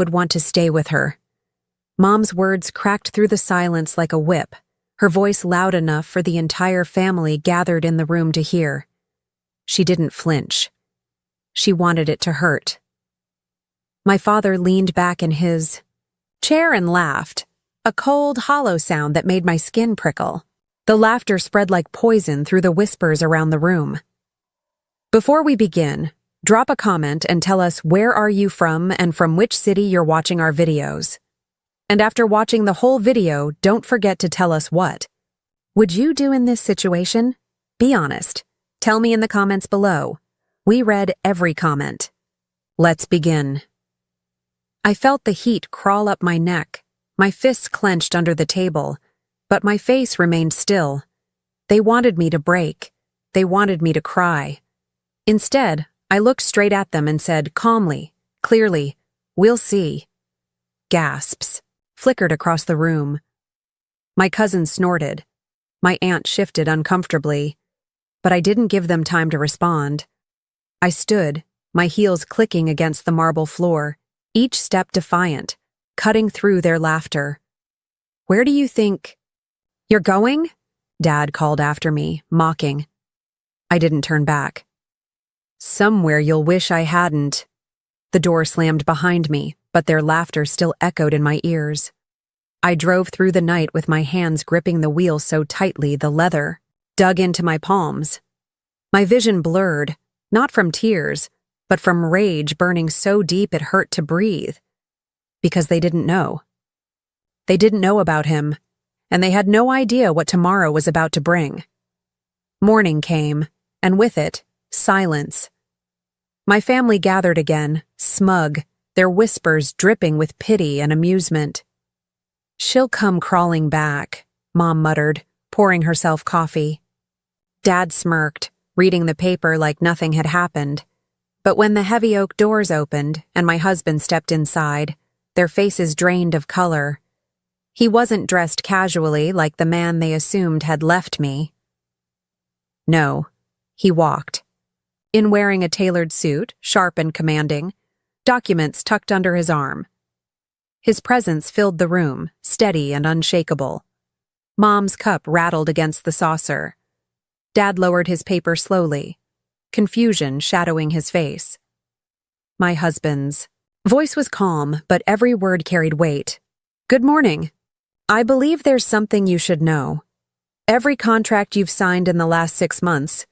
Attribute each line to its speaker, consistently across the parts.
Speaker 1: would want to stay with her. Mom's words cracked through the silence like a whip, her voice loud enough for the entire family gathered in the room to hear. She didn't flinch. She wanted it to hurt. My father leaned back in his chair and laughed, a cold, hollow sound that made my skin prickle. The laughter spread like poison through the whispers around the room. Before we begin, drop a comment and tell us where are you from and from which city you're watching our videos. And after watching the whole video, don't forget to tell us what would you do in this situation? Be honest. Tell me in the comments below. We read every comment. Let's begin. I felt the heat crawl up my neck, my fists clenched under the table, but my face remained still. They wanted me to break. They wanted me to cry. Instead, I looked straight at them and said calmly, clearly, "We'll see." Gasps flickered across the room. My cousin snorted. My aunt shifted uncomfortably, but I didn't give them time to respond. I stood, my heels clicking against the marble floor, each step defiant, cutting through their laughter. "Where do you think you're going?" Dad called after me, mocking. I didn't turn back. "Somewhere you'll wish I hadn't." The door slammed behind me, but their laughter still echoed in my ears. I drove through the night with my hands gripping the wheel so tightly the leather dug into my palms. My vision blurred, not from tears, but from rage burning so deep it hurt to breathe. Because they didn't know. They didn't know about him, and they had no idea what tomorrow was about to bring. Morning came, and with it, silence. My family gathered again, smug, their whispers dripping with pity and amusement. "She'll come crawling back," Mom muttered, pouring herself coffee. Dad smirked, reading the paper like nothing had happened. But when the heavy oak doors opened and my husband stepped inside, their faces drained of color. He wasn't dressed casually like the man they assumed had left me. No, he walked. In wearing a tailored suit, sharp and commanding, documents tucked under his arm. His presence filled the room, steady and unshakable. Mom's cup rattled against the saucer. Dad lowered his paper slowly, confusion shadowing his face. My husband's voice was calm, but every word carried weight. "Good morning. I believe there's something you should know. Every contract you've signed in the last 6 months,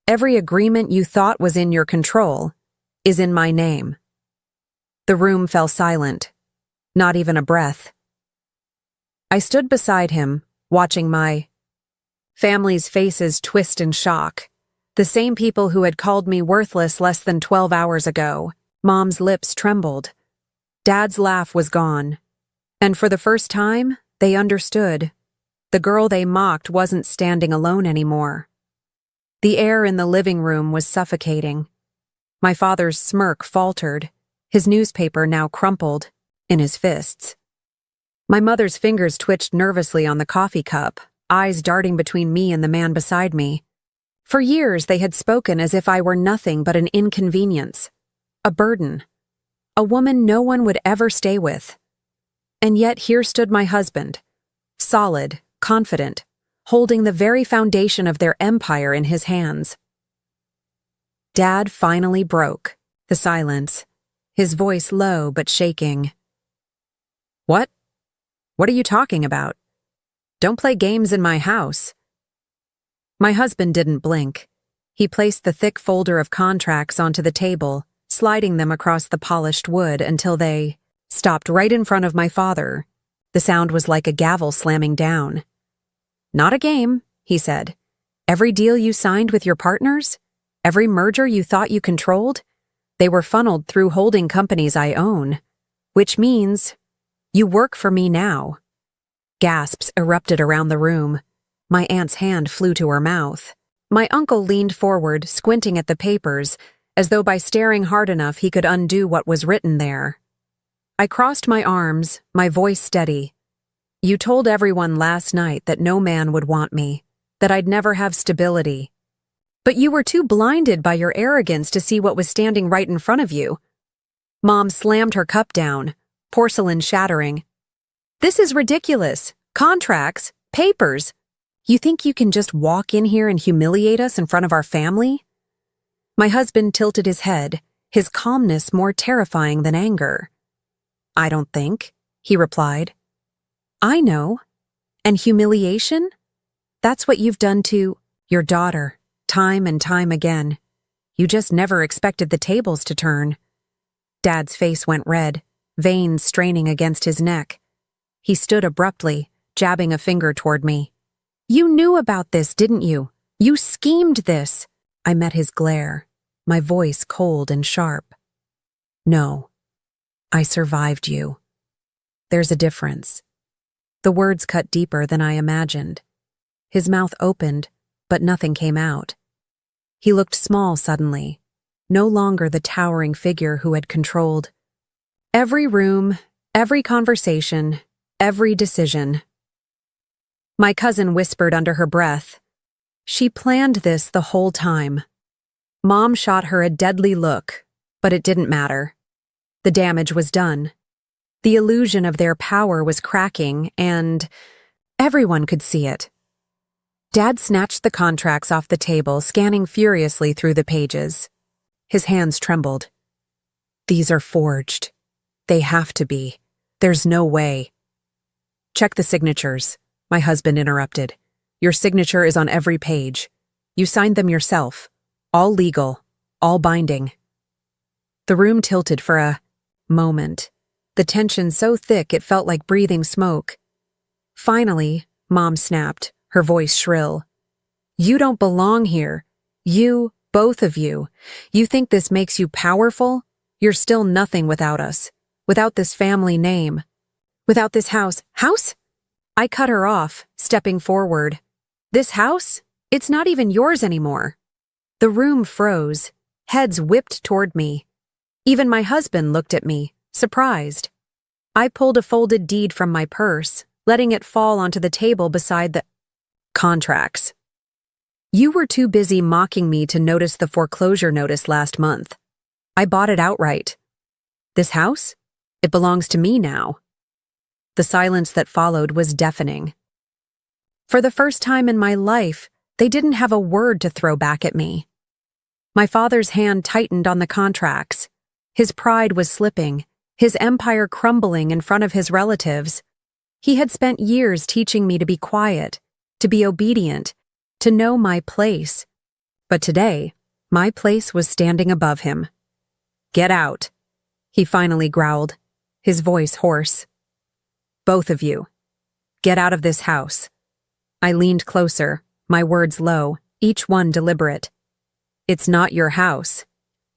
Speaker 1: every agreement you thought was in your control, is in my name." The room fell silent, not even a breath. I stood beside him, watching my family's faces twist in shock. The same people who had called me worthless less than 12 hours ago. Mom's lips trembled. Dad's laugh was gone. And for the first time, they understood. The girl they mocked wasn't standing alone anymore. The air in the living room was suffocating. My father's smirk faltered, his newspaper now crumpled in his fists. My mother's fingers twitched nervously on the coffee cup, eyes darting between me and the man beside me. For years they had spoken as if I were nothing but an inconvenience, a burden, a woman no one would ever stay with. And yet here stood my husband, solid, confident, holding the very foundation of their empire in his hands. Dad finally broke the silence, his voice low but shaking. "What? What are you talking about? Don't play games in my house." My husband didn't blink. He placed the thick folder of contracts onto the table, sliding them across the polished wood until they stopped right in front of my father. The sound was like a gavel slamming down. "Not a game," he said. "Every deal you signed with your partners, every merger you thought you controlled, they were funneled through holding companies I own. Which means you work for me now." Gasps erupted around the room. My aunt's hand flew to her mouth. My uncle leaned forward, squinting at the papers, as though by staring hard enough he could undo what was written there. I crossed my arms, my voice steady. "You told everyone last night that no man would want me, that I'd never have stability. But you were too blinded by your arrogance to see what was standing right in front of you." Mom slammed her cup down, porcelain shattering. "This is ridiculous. Contracts, papers. You think you can just walk in here and humiliate us in front of our family?" My husband tilted his head, his calmness more terrifying than anger. "I don't think," he replied. "I know. And humiliation? That's what you've done to your daughter, time and time again. You just never expected the tables to turn." Dad's face went red, veins straining against his neck. He stood abruptly, jabbing a finger toward me. "You knew about this, didn't you? You schemed this." I met his glare, my voice cold and sharp. "No, I survived you. There's a difference." The words cut deeper than I imagined. His mouth opened, but nothing came out. He looked small suddenly, no longer the towering figure who had controlled every room, every conversation, every decision. My cousin whispered under her breath, "She planned this the whole time." Mom shot her a deadly look, but it didn't matter. The damage was done. The illusion of their power was cracking, and everyone could see it. Dad snatched the contracts off the table, scanning furiously through the pages. His hands trembled. "These are forged. They have to be. There's no way." "Check the signatures," my husband interrupted. "Your signature is on every page. You signed them yourself. All legal, all binding." The room tilted for a moment, the tension so thick it felt like breathing smoke. Finally, Mom snapped, her voice shrill. "You don't belong here. You, both of you. You think this makes you powerful? You're still nothing without us, without this family name, without this house." "House?" I cut her off, stepping forward. "This house? It's not even yours anymore." The room froze, heads whipped toward me. Even my husband looked at me, surprised. I pulled a folded deed from my purse, letting it fall onto the table beside the contracts. "You were too busy mocking me to notice the foreclosure notice last month. I bought it outright. This house? It belongs to me now." The silence that followed was deafening. For the first time in my life, they didn't have a word to throw back at me. My father's hand tightened on the contracts. His pride was slipping, his empire crumbling in front of his relatives. He had spent years teaching me to be quiet, to be obedient, to know my place. But today, my place was standing above him. "Get out," he finally growled, his voice hoarse. "Both of you. Get out of this house." I leaned closer, my words low, each one deliberate. "It's not your house.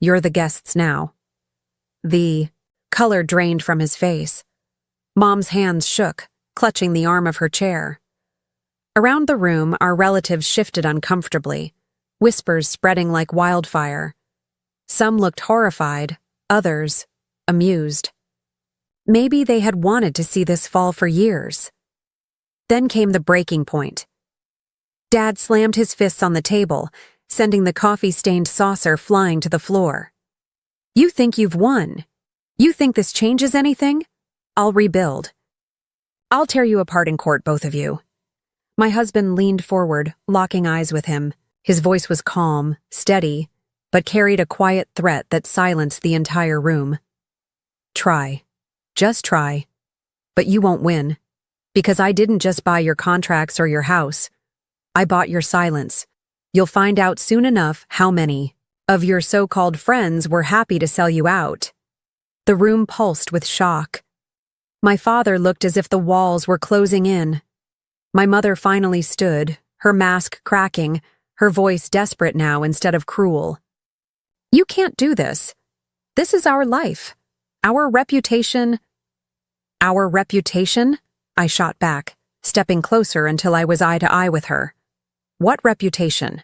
Speaker 1: You're the guests now." The color drained from his face. Mom's hands shook, clutching the arm of her chair. Around the room, our relatives shifted uncomfortably, whispers spreading like wildfire. Some looked horrified, others amused. Maybe they had wanted to see this fall for years. Then came the breaking point. Dad slammed his fists on the table, sending the coffee-stained saucer flying to the floor. "You think you've won? You think this changes anything? I'll rebuild. I'll tear you apart in court, both of you." My husband leaned forward, locking eyes with him. His voice was calm, steady, but carried a quiet threat that silenced the entire room. "Try. Just try. But you won't win. Because I didn't just buy your contracts or your house. I bought your silence. You'll find out soon enough how many of your so-called friends were happy to sell you out." The room pulsed with shock. My father looked as if the walls were closing in. My mother finally stood, her mask cracking, her voice desperate now instead of cruel. "You can't do this. This is our life. Our reputation." "Our reputation?" I shot back, stepping closer until I was eye to eye with her. "What reputation?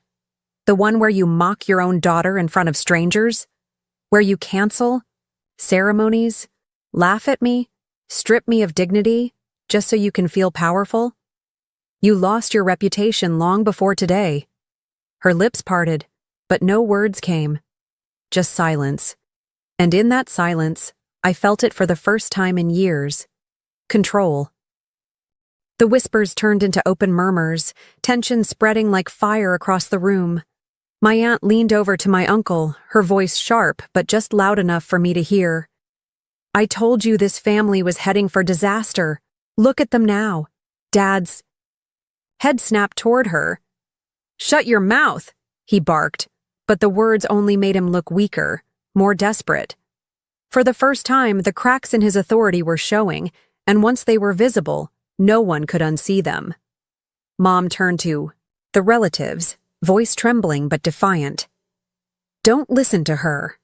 Speaker 1: The one where you mock your own daughter in front of strangers? Where you cancel ceremonies, laugh at me, strip me of dignity, just so you can feel powerful? You lost your reputation long before today." Her lips parted, but no words came. Just silence. And in that silence, I felt it for the first time in years. Control. The whispers turned into open murmurs, tension spreading like fire across the room. My aunt leaned over to my uncle, her voice sharp but just loud enough for me to hear. "I told you this family was heading for disaster. Look at them now." Dad's head snapped toward her. "Shut your mouth," he barked, but the words only made him look weaker, more desperate. For the first time, the cracks in his authority were showing, and once they were visible, no one could unsee them. Mom turned to the relatives, voice trembling but defiant. "Don't listen to her.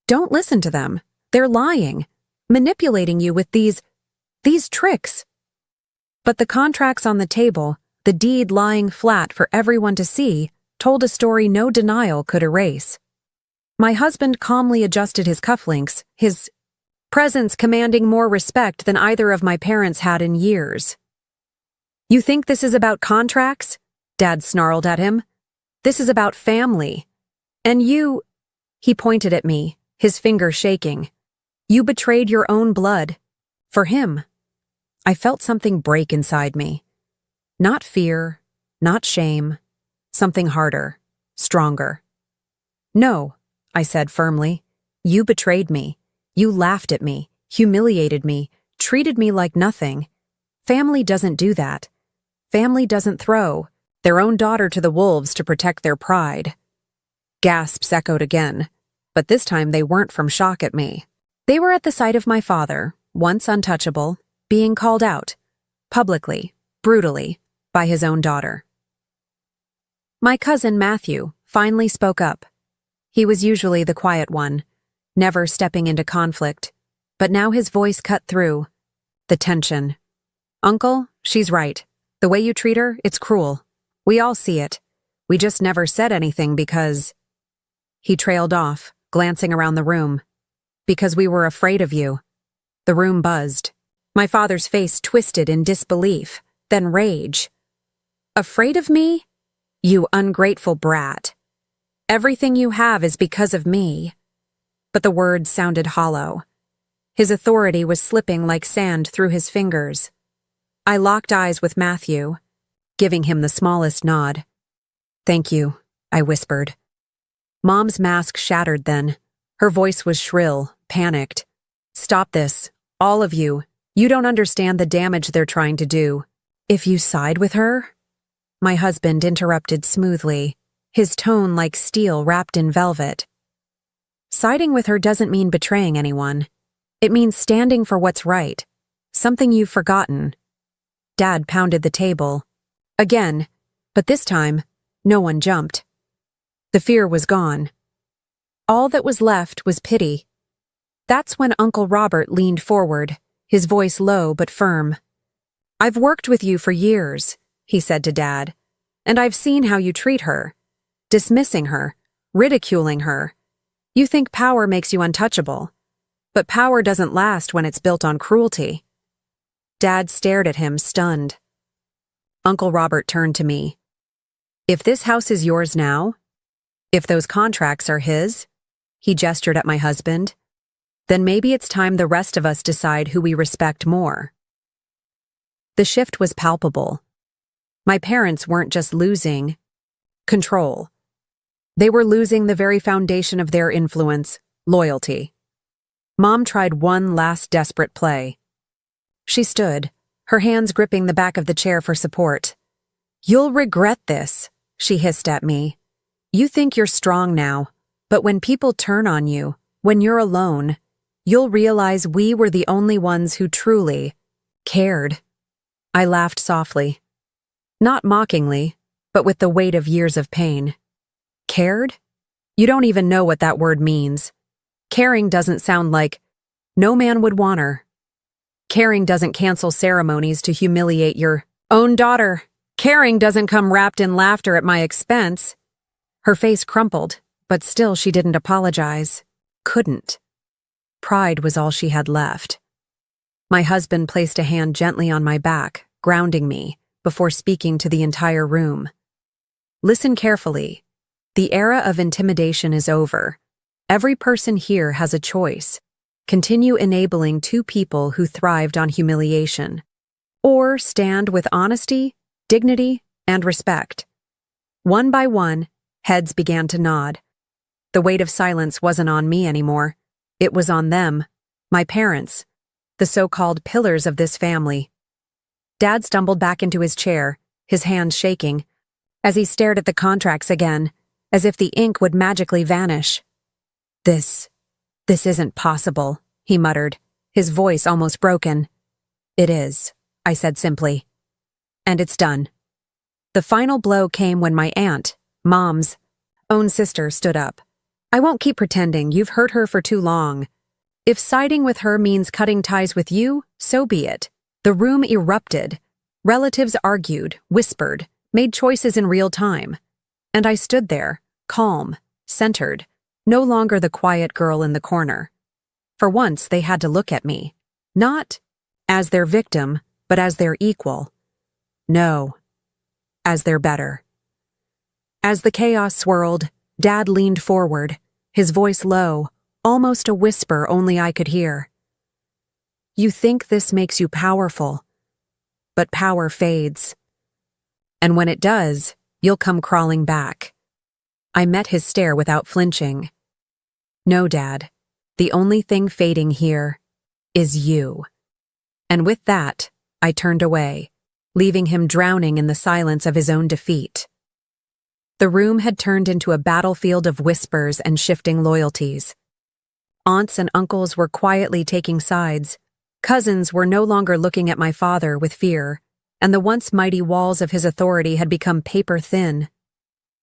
Speaker 1: Don't listen to them. They're lying, manipulating you with these tricks." But the contracts on the table, the deed lying flat for everyone to see, told a story no denial could erase. My husband calmly adjusted his cufflinks, his presence commanding more respect than either of my parents had in years. "You think this is about contracts?" Dad snarled at him. "This is about family. And you—" He pointed at me, his finger shaking. "You betrayed your own blood. For him." I felt something break inside me. Not fear, not shame. Something harder, stronger. "No," I said firmly. "You betrayed me. You laughed at me, humiliated me, treated me like nothing. Family doesn't do that. Family doesn't throw their own daughter to the wolves to protect their pride." Gasps echoed again, but this time they weren't from shock at me. They were at the sight of my father, once untouchable, being called out, publicly, brutally, by his own daughter. My cousin Matthew finally spoke up. He was usually the quiet one, never stepping into conflict, but now his voice cut through the tension. "Uncle, she's right. The way you treat her, it's cruel. We all see it. We just never said anything because—" He trailed off, glancing around the room. "Because we were afraid of you." The room buzzed. My father's face twisted in disbelief, then rage. "Afraid of me? You ungrateful brat. Everything you have is because of me." But the words sounded hollow. His authority was slipping like sand through his fingers. I locked eyes with Matthew, giving him the smallest nod. "Thank you," I whispered. Mom's mask shattered then. Her voice was shrill, panicked. "Stop this, all of you. You don't understand the damage they're trying to do. If you side with her—" My husband interrupted smoothly, his tone like steel wrapped in velvet. "Siding with her doesn't mean betraying anyone. It means standing for what's right, something you've forgotten." Dad pounded the table. Again, but this time, no one jumped. The fear was gone. All that was left was pity. That's when Uncle Robert leaned forward, his voice low but firm. "I've worked with you for years," he said to Dad, "and I've seen how you treat her. Dismissing her, ridiculing her. You think power makes you untouchable. But power doesn't last when it's built on cruelty." Dad stared at him, stunned. Uncle Robert turned to me. "If this house is yours now, if those contracts are his," he gestured at my husband, "then maybe it's time the rest of us decide who we respect more." The shift was palpable. My parents weren't just losing control. They were losing the very foundation of their influence, loyalty. Mom tried one last desperate play. She stood, her hands gripping the back of the chair for support. "You'll regret this," she hissed at me. "You think you're strong now, but when people turn on you, when you're alone, you'll realize we were the only ones who truly cared." I laughed softly. Not mockingly, but with the weight of years of pain. Cared? You don't even know what that word means. Caring doesn't sound like, "No man would want her." Caring doesn't cancel ceremonies to humiliate your own daughter. Caring doesn't come wrapped in laughter at my expense. Her face crumpled, but still she didn't apologize. Couldn't. Pride was all she had left. My husband placed a hand gently on my back, grounding me, before speaking to the entire room. "Listen carefully. The era of intimidation is over. Every person here has a choice. continue enabling two people who thrived on humiliation, or stand with honesty, dignity, and respect. One by one, heads began to nod. The weight of silence wasn't on me anymore. It was on them, my parents, the so-called pillars of this family. Dad stumbled back into his chair, his hands shaking, as he stared at the contracts again, as if the ink would magically vanish. This isn't possible, he muttered, his voice almost broken. It is, I said simply. And it's done. The final blow came when my aunt, Mom's own sister, stood up. I won't keep pretending you've hurt her for too long. If siding with her means cutting ties with you, so be it. The room erupted. Relatives argued, whispered, made choices in real time. And I stood there, calm, centered, no longer the quiet girl in the corner. For once, they had to look at me, not as their victim, but as their equal. No, as their better. As the chaos swirled, Dad leaned forward, his voice low, almost a whisper only I could hear. You think this makes you powerful, but power fades. And when it does, you'll come crawling back. I met his stare without flinching. No, Dad, the only thing fading here is you. And with that, I turned away, leaving him drowning in the silence of his own defeat. The room had turned into a battlefield of whispers and shifting loyalties. Aunts and uncles were quietly taking sides. Cousins were no longer looking at my father with fear, and the once mighty walls of his authority had become paper thin.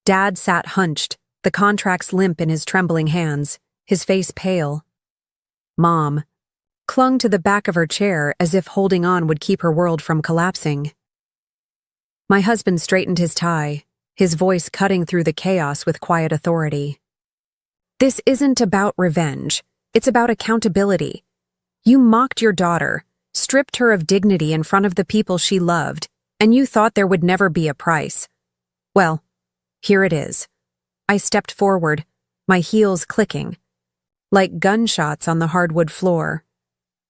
Speaker 1: Dad sat hunched, the contracts limp in his trembling hands, his face pale. Mom clung to the back of her chair as if holding on would keep her world from collapsing. My husband straightened his tie, his voice cutting through the chaos with quiet authority. This isn't about revenge. It's about accountability. You mocked your daughter, stripped her of dignity in front of the people she loved, and you thought there would never be a price. Well, here it is. I stepped forward, my heels clicking, like gunshots on the hardwood floor.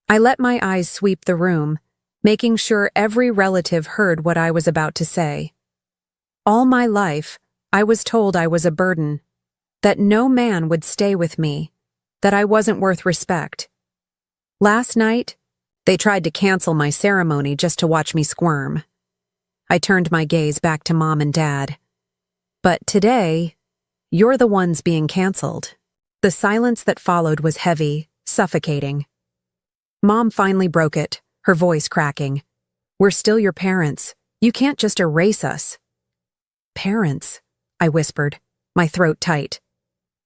Speaker 1: I let my eyes sweep the room, making sure every relative heard what I was about to say. All my life, I was told I was a burden, that no man would stay with me, that I wasn't worth respect. Last night, they tried to cancel my ceremony just to watch me squirm. I turned my gaze back to Mom and Dad. But today, you're the ones being canceled. The silence that followed was heavy, suffocating. Mom finally broke it, her voice cracking. We're still your parents. You can't just erase us. Parents, I whispered, my throat tight.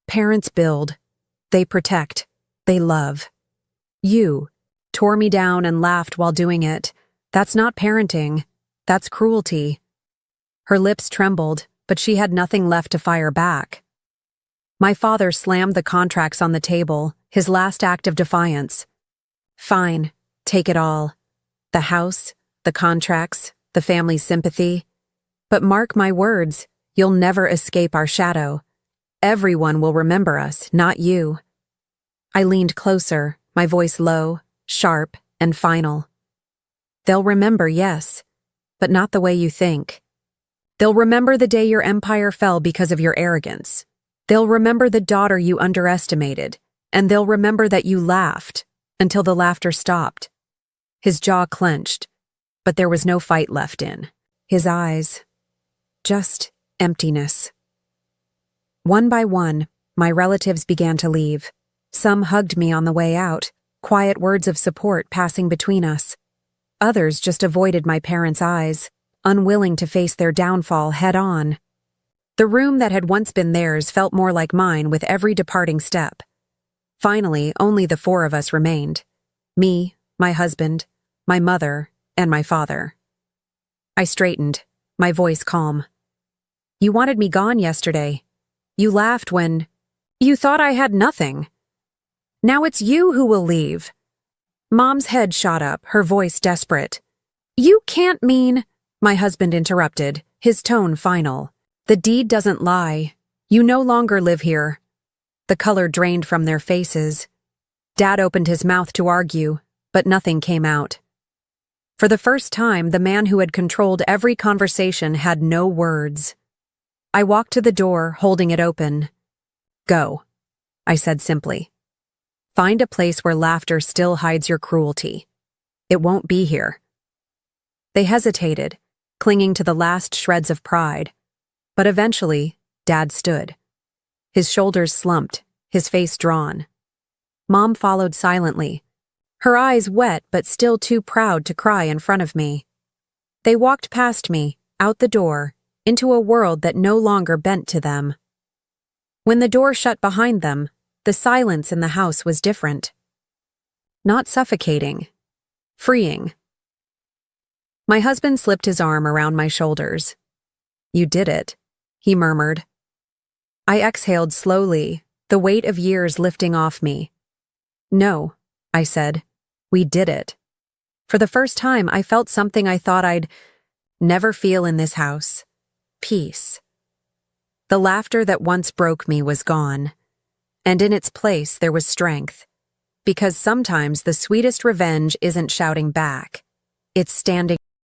Speaker 1: Parents build. They protect. They love. You tore me down and laughed while doing it. That's not parenting. That's cruelty. Her lips trembled, but she had nothing left to fire back. My father slammed the contracts on the table, his last act of defiance. Fine, take it all. The house, the contracts, the family's sympathy. But mark my words, you'll never escape our shadow. Everyone will remember us, not you. I leaned closer, my voice low, sharp, and final. They'll remember, yes, but not the way you think. They'll remember the day your empire fell because of your arrogance. They'll remember the daughter you underestimated, and they'll remember that you laughed until the laughter stopped. His jaw clenched, but there was no fight left in his eyes. Just emptiness. One by one, my relatives began to leave. Some hugged me on the way out, quiet words of support passing between us. Others just avoided my parents' eyes, unwilling to face their downfall head-on. The room that had once been theirs felt more like mine with every departing step. Finally, only the four of us remained. Me, my husband, my mother, and my father. I straightened, my voice calm. You wanted me gone yesterday. You laughed when you thought I had nothing. Now it's you who will leave. Mom's head shot up, her voice desperate. You can't mean, my husband interrupted, his tone final. The deed doesn't lie. You no longer live here. The color drained from their faces. Dad opened his mouth to argue, but nothing came out. For the first time, the man who had controlled every conversation had no words. I walked to the door, holding it open. "Go," I said simply. "Find a place where laughter still hides your cruelty. It won't be here." They hesitated, clinging to the last shreds of pride. But eventually, Dad stood. His shoulders slumped, his face drawn. Mom followed silently, her eyes wet but still too proud to cry in front of me. They walked past me, out the door, into a world that no longer bent to them. When the door shut behind them, the silence in the house was different. Not suffocating, freeing. My husband slipped his arm around my shoulders. "You did it," he murmured. I exhaled slowly, the weight of years lifting off me. "No," I said, "we did it." For the first time, I felt something I thought I'd never feel in this house. Peace. The laughter that once broke me was gone, and in its place there was strength. Because sometimes the sweetest revenge isn't shouting back, it's standing